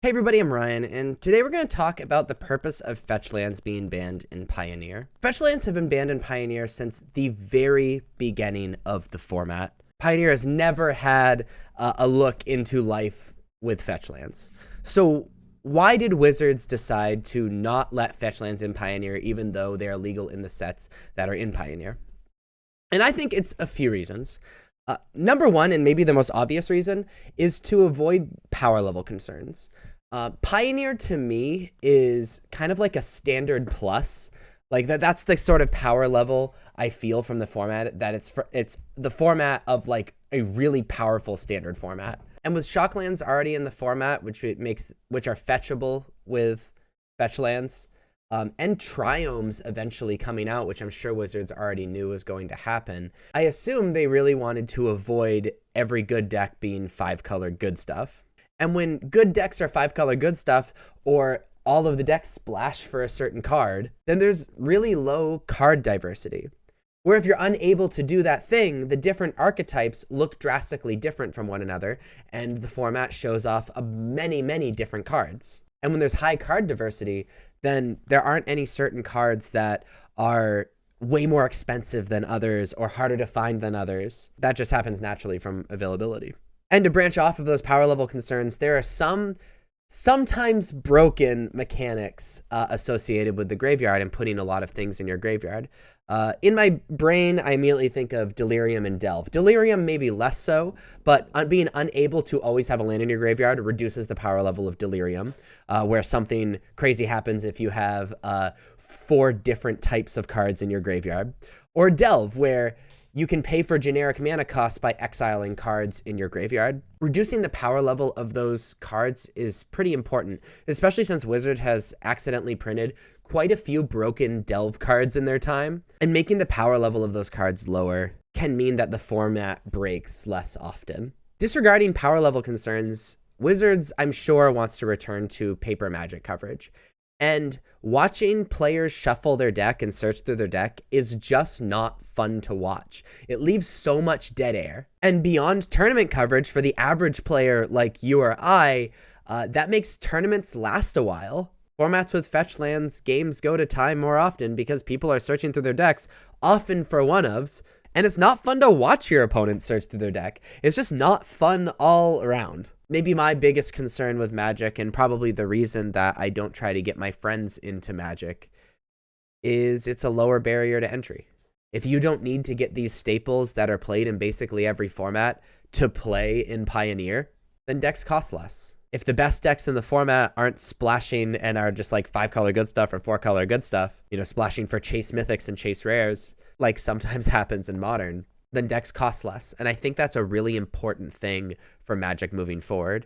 Hey everybody, I'm Ryan, and today we're going to talk about the purpose of Fetchlands being banned in Pioneer. Fetchlands have been banned in Pioneer since the very beginning of the format. Pioneer has never had a look into life with Fetchlands. So why did Wizards decide to not let Fetchlands in Pioneer even though they are legal in the sets that are in Pioneer? And I think it's a few reasons. Number one, and maybe the most obvious reason, is to avoid power level concerns. Pioneer to me is kind of like a standard plus. Like that's the sort of power level I feel from the format, that it's the format of like a really powerful standard format. And with Shocklands already in the format, which are fetchable with Fetchlands, and Triomes eventually coming out, which I'm sure Wizards already knew was going to happen, I assume they really wanted to avoid every good deck being 5-color good stuff. And when good decks are 5-color good stuff, or all of the decks splash for a certain card, then there's really low card diversity. Where if you're unable to do that thing, the different archetypes look drastically different from one another, and the format shows off many, many different cards. And when there's high card diversity, then there aren't any certain cards that are way more expensive than others or harder to find than others. That just happens naturally from availability. And to branch off of those power level concerns, there are sometimes broken mechanics associated with the graveyard and putting a lot of things in your graveyard. In my brain, I immediately think of Delirium and Delve. Delirium maybe less so, but being unable to always have a land in your graveyard reduces the power level of Delirium, where something crazy happens if you have 4 different types of cards in your graveyard. Or Delve, where you can pay for generic mana costs by exiling cards in your graveyard. Reducing the power level of those cards is pretty important, especially since Wizard has accidentally printed quite a few broken Delve cards in their time, and making the power level of those cards lower can mean that the format breaks less often. Disregarding power level concerns, Wizards, I'm sure, wants to return to paper Magic coverage. And watching players shuffle their deck and search through their deck is just not fun to watch. It leaves so much dead air. And beyond tournament coverage, for the average player like you or I, that makes tournaments last a while. Formats with Fetchlands games go to time more often because people are searching through their decks, often for one-ofs, and it's not fun to watch your opponent search through their deck. It's just not fun all around. Maybe my biggest concern with Magic, and probably the reason that I don't try to get my friends into Magic, is it's a lower barrier to entry. If you don't need to get these staples that are played in basically every format to play in Pioneer, then decks cost less. If the best decks in the format aren't splashing and are just like 5-color good stuff or 4-color good stuff, splashing for chase mythics and chase rares, like sometimes happens in Modern, then decks cost less. And I think that's a really important thing for Magic moving forward,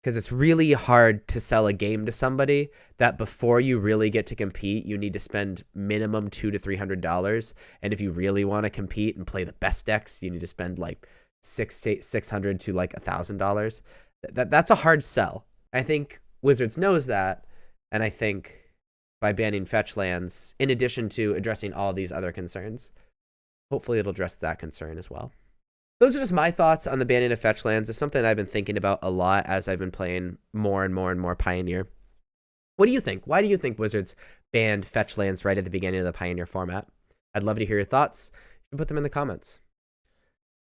because it's really hard to sell a game to somebody that before you really get to compete, you need to spend minimum $200 to $300. And if you really want to compete and play the best decks, you need to spend like $600 to like $1,000. That's a hard sell. I think Wizards knows that, and I think by banning Fetchlands, in addition to addressing all these other concerns, hopefully it'll address that concern as well. Those are just my thoughts on the banning of Fetchlands. It's something I've been thinking about a lot as I've been playing more and more and more Pioneer. What do you think? Why do you think Wizards banned Fetchlands right at the beginning of the Pioneer format? I'd love to hear your thoughts. You can put them in the comments.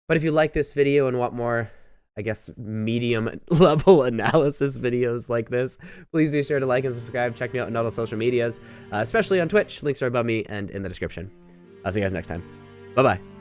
But if you like this video and want more, I guess, medium level analysis videos like this, please be sure to like and subscribe. Check me out on all the social medias, especially on Twitch. Links are above me and in the description. I'll see you guys next time. Bye-bye.